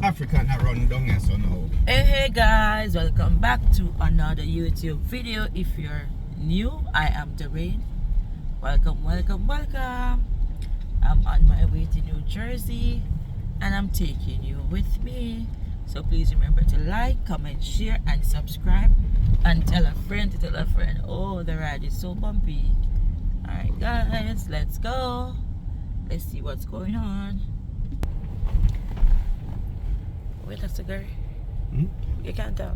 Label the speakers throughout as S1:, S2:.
S1: African I run down here so now.
S2: Hey guys, welcome back to another YouTube video. If you're new, I am Doreen. Welcome. I'm on my way to New Jersey and I'm taking you with me. So please remember to like, comment, share and subscribe and tell a friend to tell a friend. Oh, the ride is so bumpy. Alright guys, let's go. Let's see what's going on. Wait a second. You can't talk.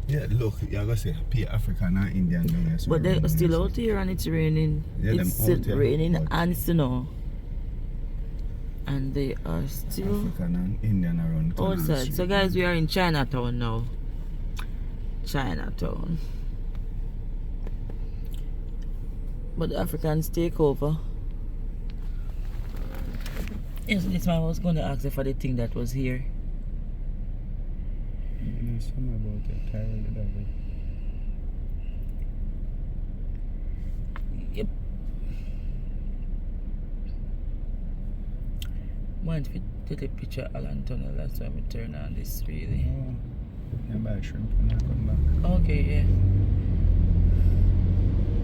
S1: Yeah, look, you're gonna say pay African and Indian down here. So
S2: But they're still out here and it's raining.
S1: Yeah,
S2: It's
S1: them out here,
S2: raining
S1: but-
S2: and snow. And they are still
S1: African and Indian around town and
S2: outside.
S1: street.
S2: So guys, we are in Chinatown now. Chinatown. But the Africans take over. Yes, this man was going to ask her for the thing that was here.
S1: You know something about it, tired of it.
S2: Yep. Want to take a picture of Alan Tunnel, that's why we turn on this really.
S1: Oh, you buy shrimp when I come back.
S2: Okay, yeah.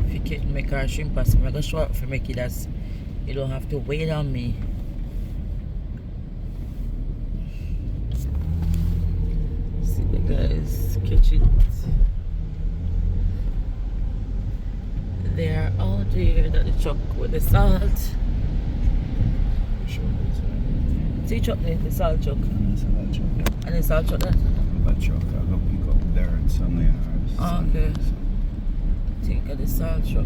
S2: If you can make our shrimp pasta, I'm going to show up for make it as you don't have to wait on me. See the guys catch it. They are out here at the truck with the salt.
S1: Show this
S2: See truck the salt truck.
S1: and it's a lot truck.
S2: And the salt truck that.
S1: That truck, I go pick up dirt somewhere.
S2: Oh, okay. Take the salt truck.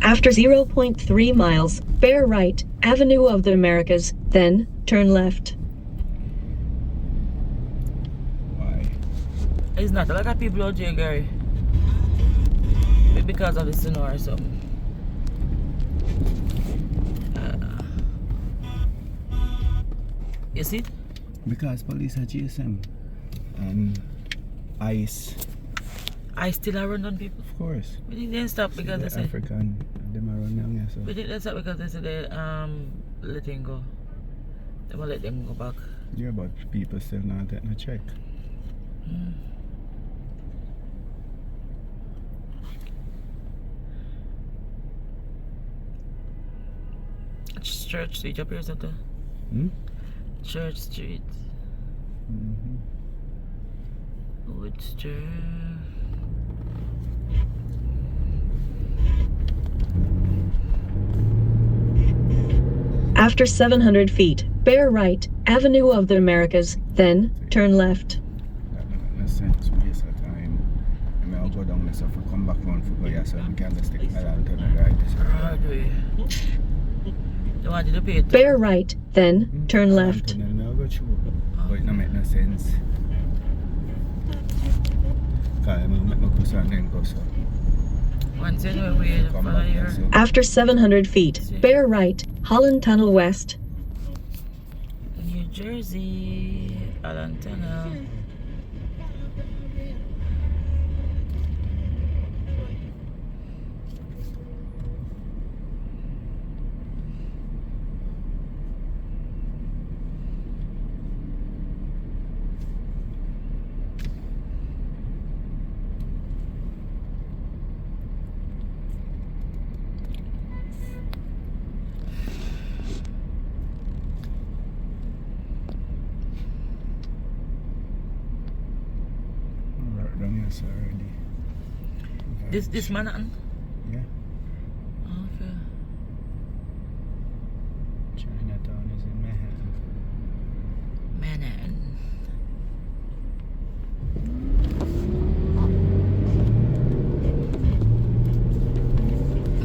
S3: After 0.3 miles, bear right, Avenue of the Americas, then turn left.
S1: Why?
S2: It's not a lot of people out here, Gary. Maybe because of the snow or something. You see it?
S1: Because police are chasing and ICE.
S2: I still are run on people.
S1: Of course.
S2: We didn't stop because they
S1: the
S2: said.
S1: African, them are run down here, so.
S2: We didn't stop because they said they let him go. They won't let them go back.
S1: Yeah, but people still not getting a check.
S2: Church Street up here, something.
S1: Hmm?
S2: Church Street.
S1: Mm-hmm.
S2: Woodster.
S3: After 700 feet, bear right, Avenue of the Americas, then turn left.
S1: That don't make no sense. Waste of time. I mean, I'll go down there, so if I come back round for go here, so we can just take my land to the right. This
S2: Hard way. They wanted to pay it.
S3: Bear right, then turn left.
S1: I'll go through. But it don't make no sense. Because I'm make my go so and then go so.
S2: Once anyway, we
S1: Come
S2: follow
S1: back
S2: here.
S1: here, so.
S3: After 700 feet, bear right, Holland Tunnel West.
S2: New Jersey, Alan Tunnel.
S1: Right down here, so already.
S2: This Manhattan?
S1: Yeah.
S2: Okay.
S1: Chinatown is in Manhattan.
S2: Manhattan.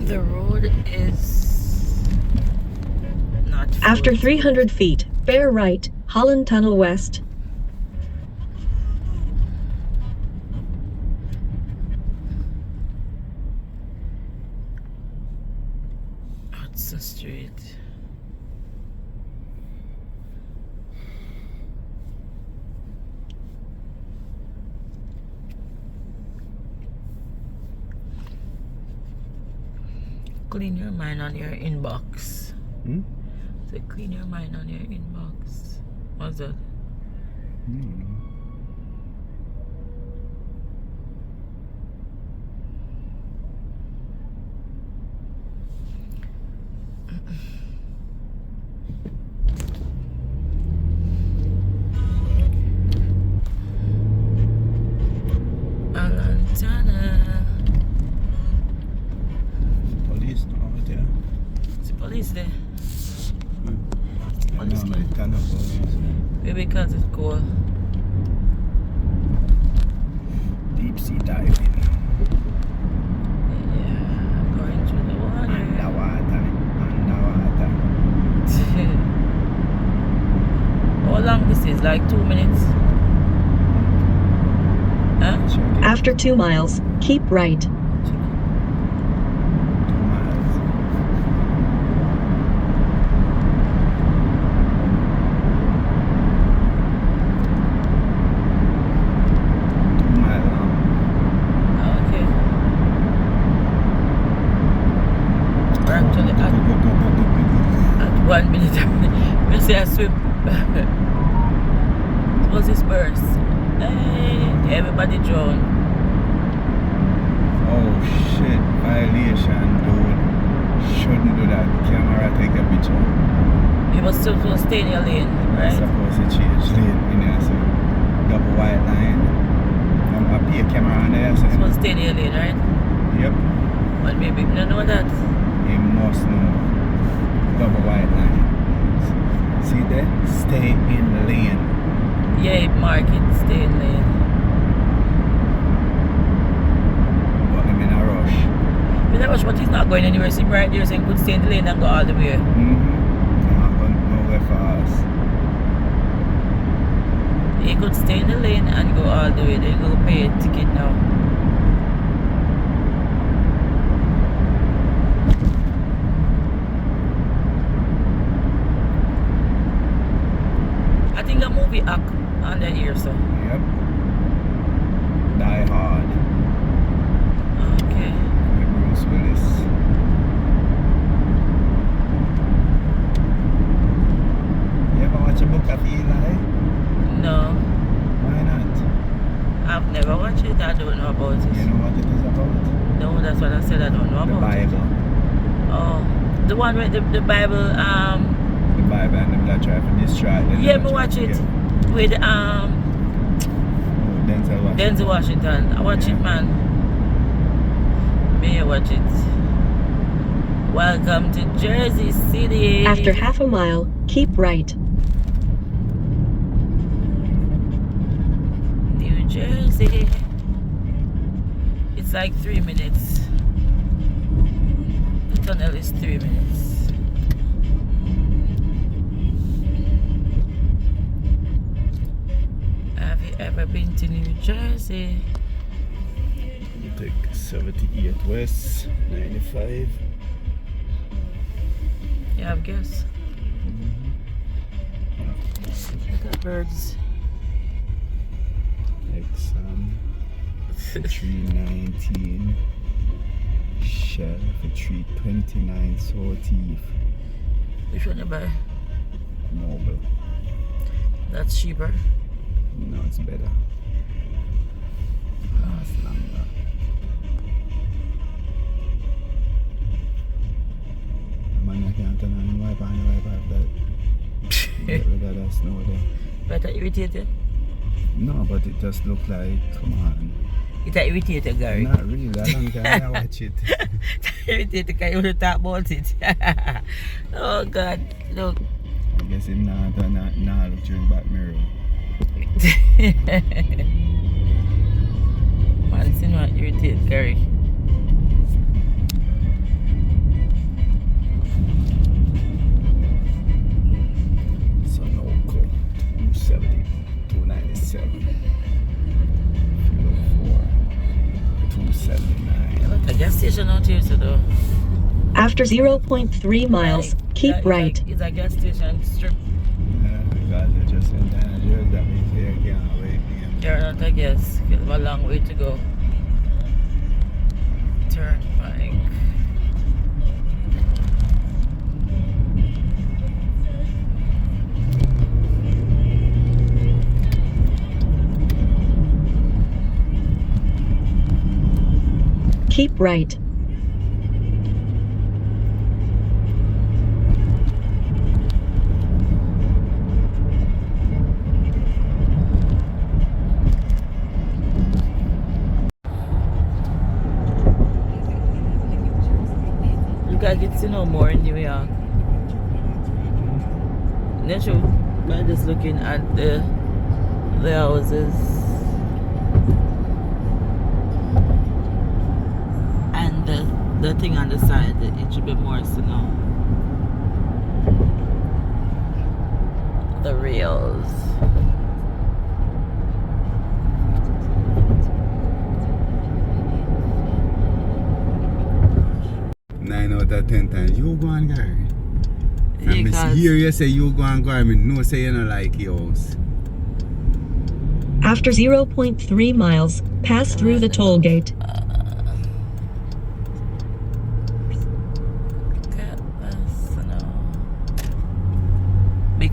S2: The road is not full.
S3: After 300 feet, bear right, Holland Tunnel West.
S2: Hudson Street. Clean your mind on your inbox.
S1: Hmm?
S2: So clean your mind on your inbox. What's that?
S1: Mm.
S2: Alantana.
S1: Police not over there.
S2: Is the police there?
S1: I know, but kind of police.
S2: Maybe because it's cold.
S1: Deep sea diving.
S2: Yeah, going through the water.
S1: Underwater.
S2: How long this is? Like 2 minutes? Huh?
S1: Check it.
S3: After 2 miles, keep right.
S1: 2 miles. Long.
S2: Okay. We're actually at 1 minute. We say I swim. Suppose this burst. Hey, everybody drown.
S1: Oh shit, violation, dude. Shouldn't do that. Camera take a picture.
S2: You must still stay in your lane,
S1: I'm
S2: right?
S1: supposed to change lane in there, so double white line. I pay a camera on there, so
S2: Supposed to stay in your lane, right?
S1: yep,
S2: But maybe you don't know that.
S1: you must know. Double white line. See there? Stay in lane.
S2: Yeah, mark it, stay in lane.
S1: But I'm in a rush.
S2: But that rush, but he's not going anywhere. See right there saying could stay in the lane and go all the way.
S1: I'm going nowhere fast.
S2: He could stay in the lane and go all the way. Then go pay a ticket now. I think a movie act on the ear, so.
S1: Yep. Die Hard.
S2: Okay.
S1: With Bruce Willis. You ever watch a book of Eli?
S2: No,
S1: Why not?
S2: I've never watched it. I don't know about
S1: You
S2: it.
S1: know what it is about?
S2: No, that's what I said. I don't know
S1: The
S2: about it.
S1: Bible.
S2: Oh, the one with the Bible.
S1: The Bible and the blood tribe and this tribe.
S2: Yeah, me watch it with
S1: Denzel Washington.
S2: Denzel Washington. I watch
S1: Yeah.
S2: it, man. May I watch it? Welcome to Jersey City.
S3: After half a mile, keep right.
S2: New Jersey. It's like 3 minutes. The tunnel is 3 minutes. Have you ever been to New Jersey?
S1: We'll take 78 West, 95.
S2: Yeah, I guess. Look at birds.
S1: Exxon for 319. Shell for 329. Sortie.
S2: Which one you buy?
S1: Noble.
S2: That's cheaper.
S1: No, it's better. Last longer. Man, I can't turn on the wipe on the wipe off that. Get rid of that snow there.
S2: Better irritated?
S1: No, but it just look like, come on.
S2: It irritated, Gary.
S1: Not really, I don't care, I watch it.
S2: Irritated because you want to talk about it. Oh God, look.
S1: I guess him not look during back mirror.
S2: Man, see not irritated, Gary.
S1: So local, 270, 297, 304, 279.
S2: Look, a gas station out here, so though.
S3: After 0.3 miles, keep right.
S2: It's a gas station strip.
S1: Yeah, because I just in Nigeria, that means they can't wait.
S2: You're not, I guess. We have a long way to go. Turnpike.
S3: keep right.
S2: You gotta get to know more in New York. Not sure by just looking at the houses and the thing on the side, it should be more to know. The rails.
S1: 9 out of 10 times, you go and Gary. And I
S2: Because
S1: hear you say you go and Gary, I know say you don't like yours.
S3: After 0.3 miles, pass through the toll gate.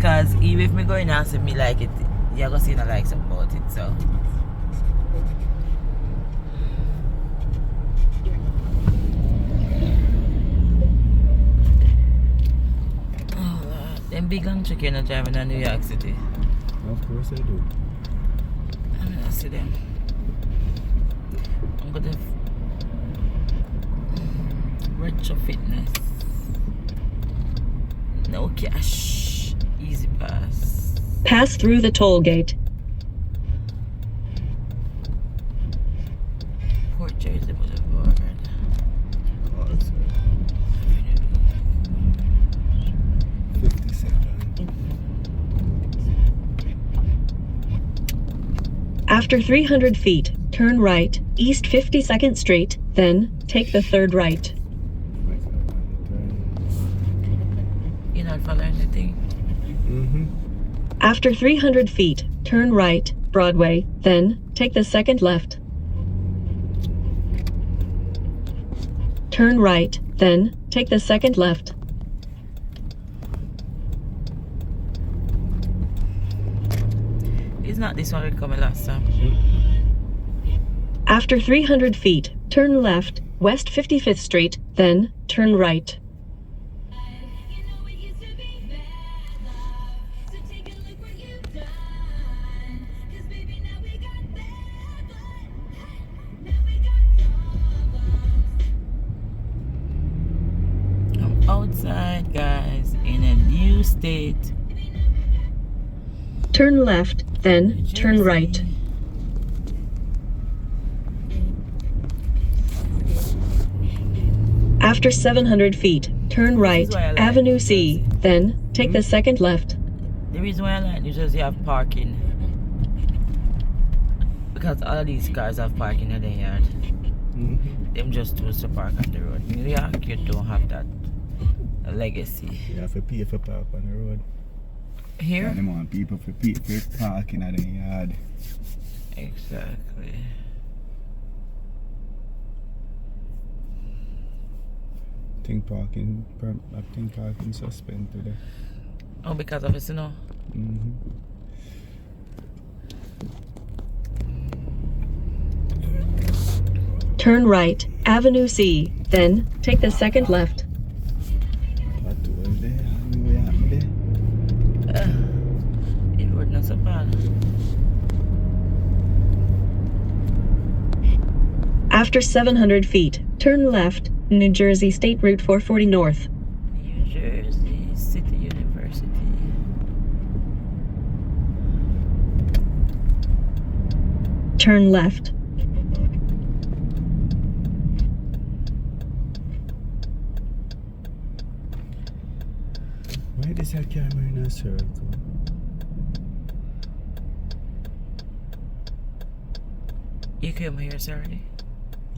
S2: because even if me going and say me like it, you're gonna see no like something about it, so. Oh Lord, them big long truck you're not driving in New York City.
S1: Of course I do.
S2: I'm gonna see them. I'm gonna retro fitness. No cash. Easy pass.
S3: Pass through the toll gate.
S2: Port Jersey Boulevard.
S1: Oh, it's 57.
S3: After 300 feet, turn right, East 52nd Street, then take the third right.
S2: You're not following anything.
S3: After 300 feet, turn right, Broadway, then take the second left. Turn right, then take the second left.
S2: It's not this one we coming last time.
S3: After 300 feet, turn left, West 55th Street, then turn right.
S2: I'm outside, guys, in a new state.
S3: Turn left, then turn right. After 700 feet, turn right,
S2: why I like
S3: Avenue C, then take the second left.
S2: The reason why I like New Jersey have parking, because all of these cars have parking in their yard. Them just choose to park on the road. New York, you don't have that legacy.
S1: You have to pay for park on the road.
S2: Here?
S1: And they want people for parking at the yard.
S2: Exactly.
S1: I think parking suspended today.
S2: Oh, because of it, you know.
S3: Turn right, Avenue C, then take the second left.
S2: It would not so bad.
S3: After 700 feet, turn left, New Jersey State Route 440 North.
S2: New Jersey City University.
S3: Turn left.
S1: Why does that camera in a circle?
S2: You came here already?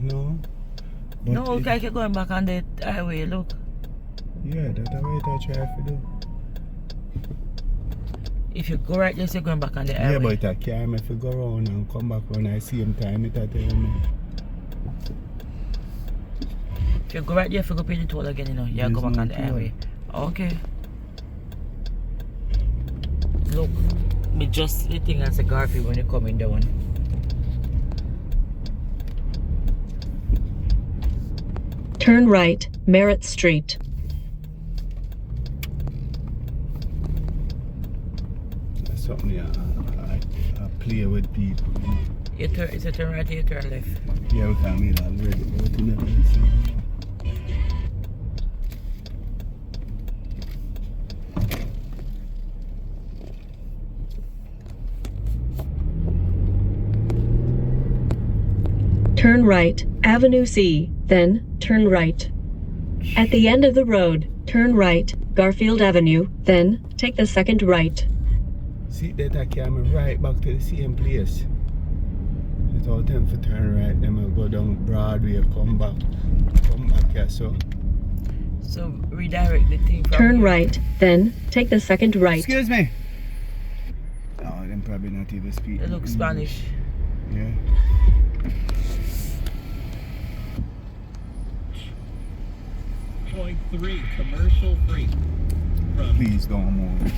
S1: No. But
S2: No, okay, you're going back on the highway, look.
S1: Yeah, that's what I try to do.
S2: If you go right there, you're going back on the highway.
S1: Yeah, but I can't if you go around and come back when I see him time it at me.
S2: If you go right there, if you go pay the toll again, you know, you go back on the highway. Okay. Look, me just the thing as a Garfield when you're coming down.
S3: Turn right, Merritt Street.
S1: That's something I play with people.
S2: Is it turn right or you turn left?
S1: Yeah, we can meet already, but you never see.
S3: Turn right, Avenue C, then turn right. At the end of the road, turn right, Garfield Avenue, then take the second right.
S1: See that I came right back to the same place. Without them for turn right, then I go down Broadway, come back here, so.
S2: So redirect the thing from
S3: Turn
S2: here.
S3: right, then take the second right.
S1: Excuse me. Oh, them probably not even speak.
S2: They look Spanish.
S1: Yeah.
S4: Point 3, commercial free. From
S1: Please don't move.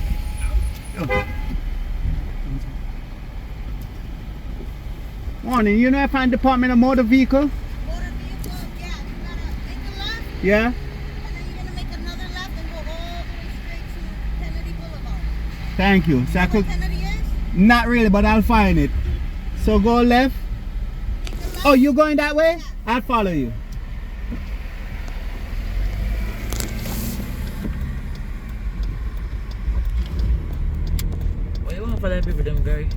S1: Morning, you know I find Department of Motor Vehicle?
S5: Motor vehicle, yeah. You gotta make a left,
S1: Yeah?
S5: and then you're gonna make another left and go all the way straight to Kennedy Boulevard.
S1: Thank you. So I
S5: Know
S1: could,
S5: what Kennedy is?
S1: not really, but I'll find it. So go left.
S5: Make a left.
S1: Oh, you going that way? I'll follow you.
S2: What you want for that people them Gary?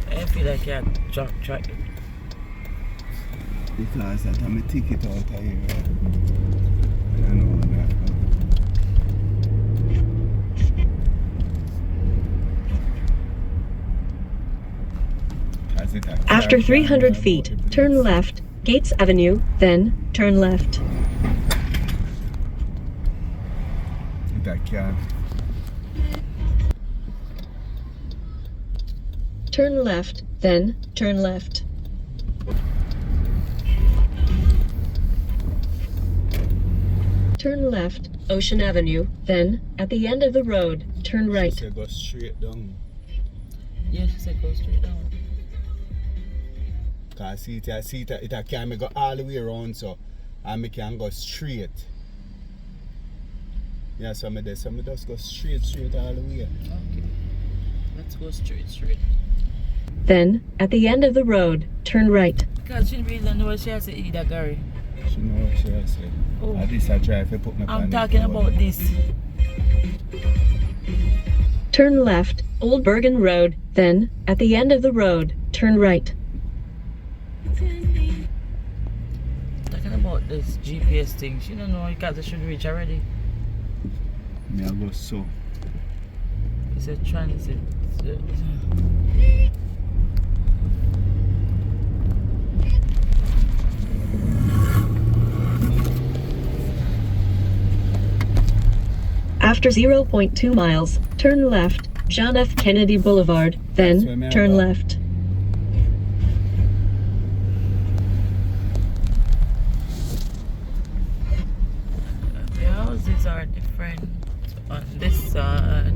S2: I feel like you're track.
S1: Because that I'm a ticket out of here. I don't know that.
S3: After 300 feet, turn left, Gates Avenue, then turn left.
S1: That can.
S3: Turn left, then turn left. Turn left, Ocean Avenue, then at the end of the road, turn right.
S1: So go straight down.
S2: Yeah, she said go straight down.
S1: Cause it can go all the way around, so I can go straight. Yeah, so I just go straight all the way.
S2: Okay. Let's go straight.
S3: Then, at the end of the road, turn right.
S2: Because she really don't know what she has to eat that Gary.
S1: She know what she has said.
S2: Oh.
S1: At least I try if I put my
S2: I'm talking about this.
S3: Turn left, Old Bergen Road, then, at the end of the road, turn right.
S2: Talking about this GPS thing. She don't know because it should reach already.
S1: Me I go so.
S2: It's a transit.
S3: After 0.2 miles, turn left, John F. Kennedy Boulevard,
S1: That's where
S3: then
S1: me
S3: turn
S1: about.
S3: left.
S2: The houses are different on this side.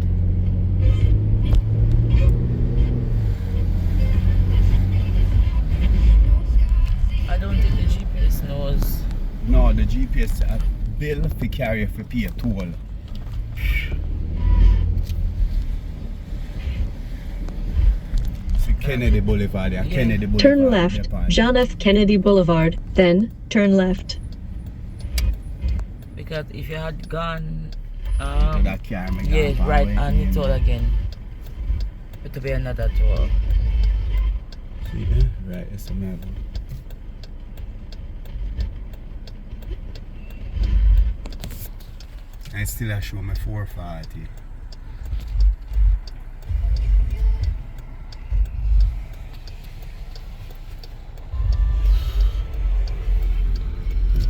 S2: I don't think the GPS knows.
S1: No, the GPS bill for carry for pay a toll. See Kennedy Boulevard, yeah.
S2: Yeah.
S1: Kennedy Boulevard.
S3: Turn left,
S1: Japan.
S3: John F. Kennedy Boulevard, then turn left.
S2: Because if you had gone,
S1: To that car, me
S2: yeah,
S1: gone
S2: right,
S1: away
S2: and
S1: from
S2: it's all
S1: him.
S2: again. It will be another tour.
S1: See, right, it's another. I still a show me 440.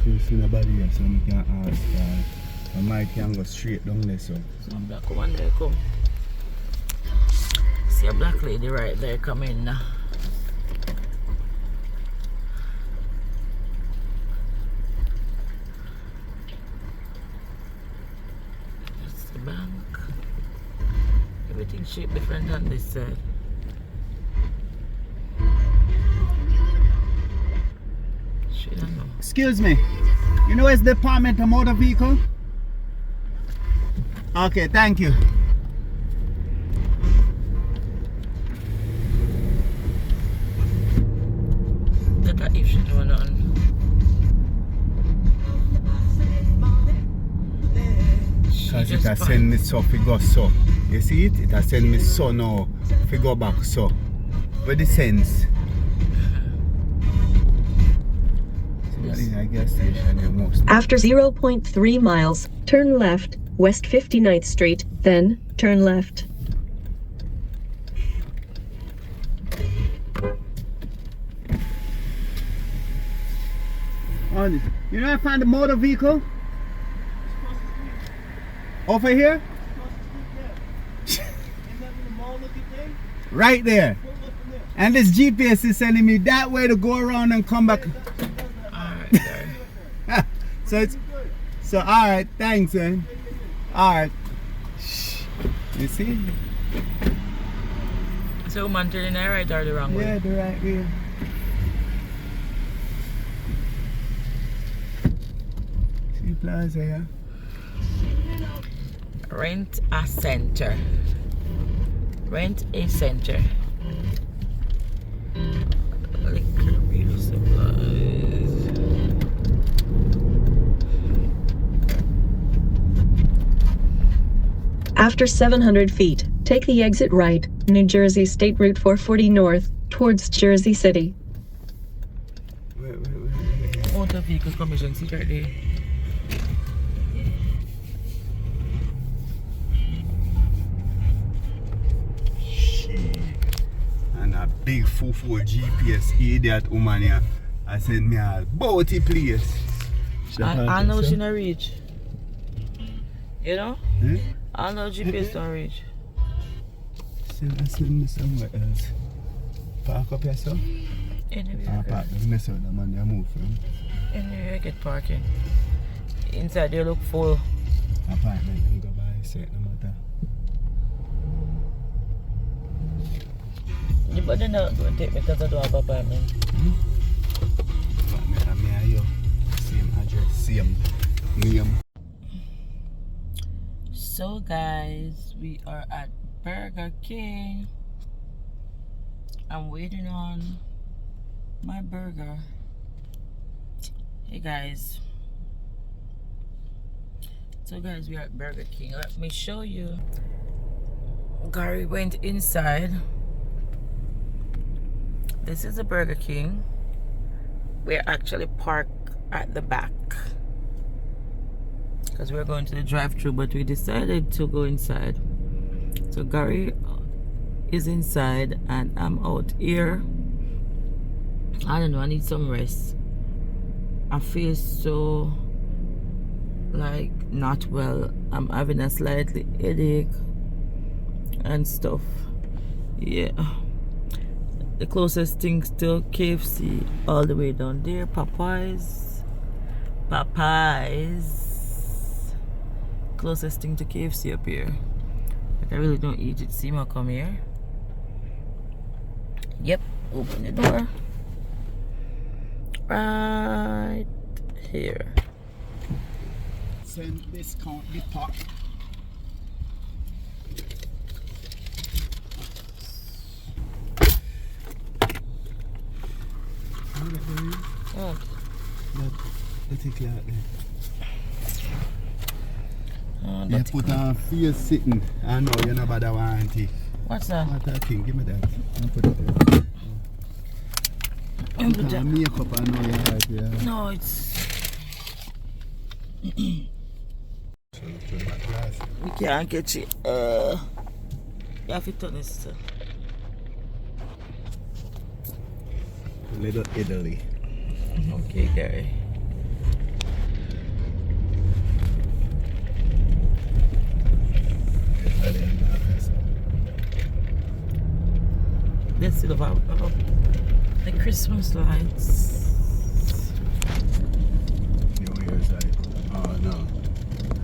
S1: You see nobody here, so I can ask. I might can go straight down there, so.
S2: Some black woman there come. See a black lady right there coming now. That's the bank. Everything shaped different on this side. She don't know.
S1: excuse me. You know it's Department of Motor Vehicle? Okay, thank you.
S2: That if she don't on.
S1: Because it has send me so fi go so. You see it? It has send me so now fi go back so. Where the sense? I guess station you most.
S3: After 0.3 miles, turn left, West 59th Street, then turn left.
S1: On, you know I found the motor vehicle? Over here? Right there. And this GPS is sending me that way to go around and come back. So alright, thanks man. Alright. You see?
S2: So man turning the right or the wrong way?
S1: Yeah, the right way. See plaza here.
S2: Rent a center. Rent a center. Liquor real supplies.
S3: After 700 feet, take the exit right, New Jersey State Route 440 North, towards Jersey City.
S1: Wait.
S2: Motor Vehicle Commission, see right there.
S1: And a big full GPS idiot woman here. I said me a boaty place.
S2: I know she not reach. You know?
S1: Eh?
S2: I know GPS don't reach.
S1: Send me somewhere else. Park up here, sir.
S2: Anyway,
S1: Park. Mess with the man they move from.
S2: anyway, I get parking. Inside they look full.
S1: Apartment, you go buy set no matter.
S2: You better not go and take me because I don't have apartment.
S1: Apartment, I'm here. Same address, same name.
S2: So guys, we are at Burger King. I'm waiting on my burger. Hey guys. So guys, we are at Burger King. Let me show you. Gary went inside. This is a Burger King. We're actually parked at the back because we're going to the drive-thru, but we decided to go inside. So Gary is inside and I'm out here. I don't know, I need some rest. I feel so like not well. I'm having a slightly headache and stuff. Yeah, the closest things to KFC all the way down there. Popeyes. Closest thing to KFC up here. Like I really don't eat it. See me come here. Yep, open the door. Right here.
S1: Send discount the park.
S2: Oh,
S1: Let it clear out there.
S2: oh,
S1: They
S2: that's
S1: put
S2: cool.
S1: on face sitting. I know you're not bad at warranty.
S2: What's that?
S1: What that thing? Give me that. I'll put it there.
S2: Put that.
S1: Makeup, I know you're right, yeah.
S2: No, it's we can't catch it. You have to turn this.
S1: Little Italy.
S2: Okay, Gary. Let's see the Christmas lights.
S1: New Year's, oh no.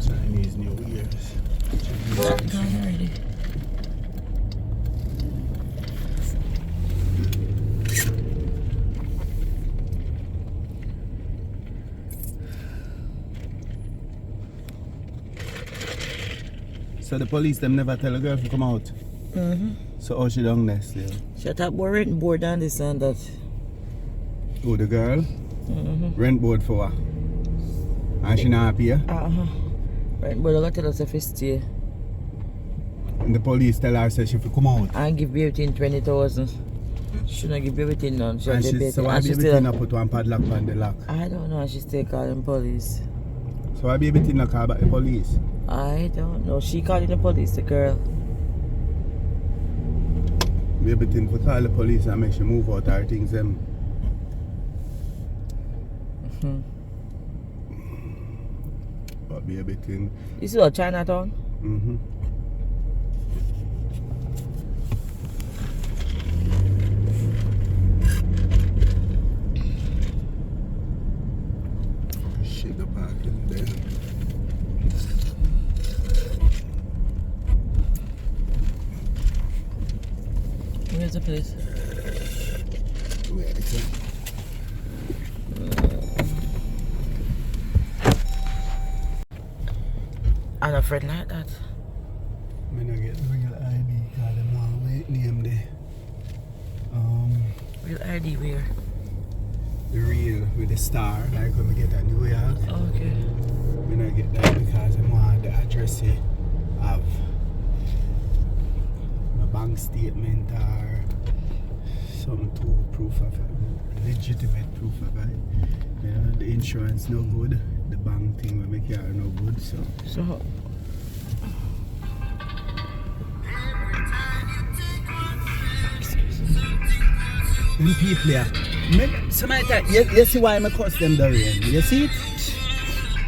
S1: Chinese New Year's.
S2: That done already.
S1: So the police them never tell a girl to come out. So how she down there still?
S2: Shut up, we're renting board on this and that.
S1: Oh, the girl? Rent board for her. And she not happy, yeah?
S2: Rent board, I got to tell us if it's stay.
S1: And the police tell her say she fi come out.
S2: And give you everything 20,000. She not give you everything none. She
S1: And
S2: have to
S1: she,
S2: pay
S1: so
S2: it.
S1: why
S2: And she
S1: baby
S2: still,
S1: thing not put one padlock on the lock?
S2: I don't know, she still calling police.
S1: So why baby thing not call back the police?
S2: I don't know. She calling the police, the girl.
S1: Baby thing for call the police and make she move out her things them. But baby thing.
S2: You see what Chinatown?
S1: She go back in there.
S2: Where's the place?
S1: Where is it?
S2: I'm not afraid like that.
S1: I not get the real ID card. I'm not wait name there.
S2: Real ID where?
S1: The real with the star, like when we get a New York.
S2: Okay.
S1: We not get that because I want the address here of my bank statement or something to proof of it, legitimate proof of it. You know, the insurance no good, the bank thing will make you no good, so.
S2: So,
S1: Them people here, somebody tell you see why I cuss them Dorian? You see it?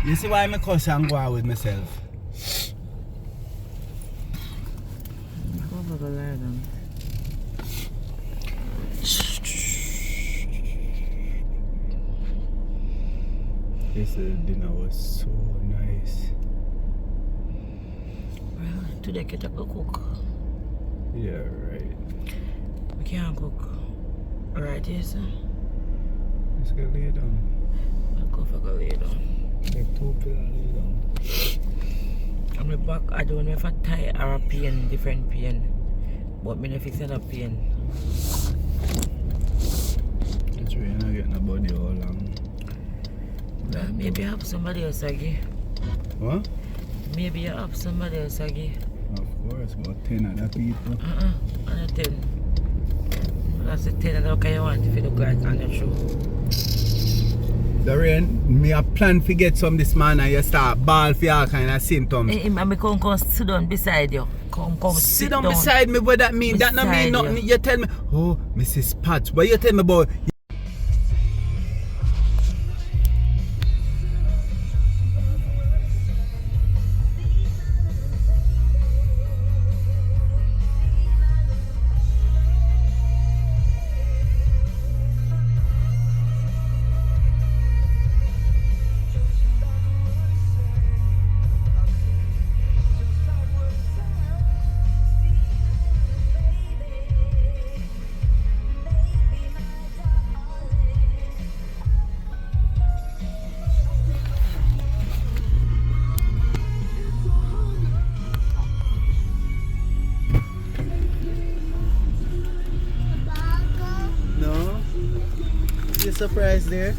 S1: You see why I cuss and go out with myself?
S2: go for the lie down.
S1: This dinner was so nice.
S2: Well, today get up to cook.
S1: Yeah, right.
S2: We can't cook. Right, yes, sir.
S1: Let's go lay down.
S2: I'll go for the lay down.
S1: Like 2 pillow lay down.
S2: On my back, I don't know if I tie or a pain, different pain. But me if it's not a pain.
S1: It's really not getting a body all long.
S2: Well, maybe I have somebody else again.
S1: What?
S2: Maybe I have somebody else again.
S1: Of course, about 10 other people.
S2: On a 10. That's the 10 that okay you want if you look like on your show.
S1: Dorian, me a plan to get some this man and you start ball for all kind of symptoms.
S2: Hey, I come sit down beside you. Come
S1: Sit down beside me, what that mean? That not mean nothing. You tell me, oh, Mrs. Pat, what you tell me about? No? You surprised there?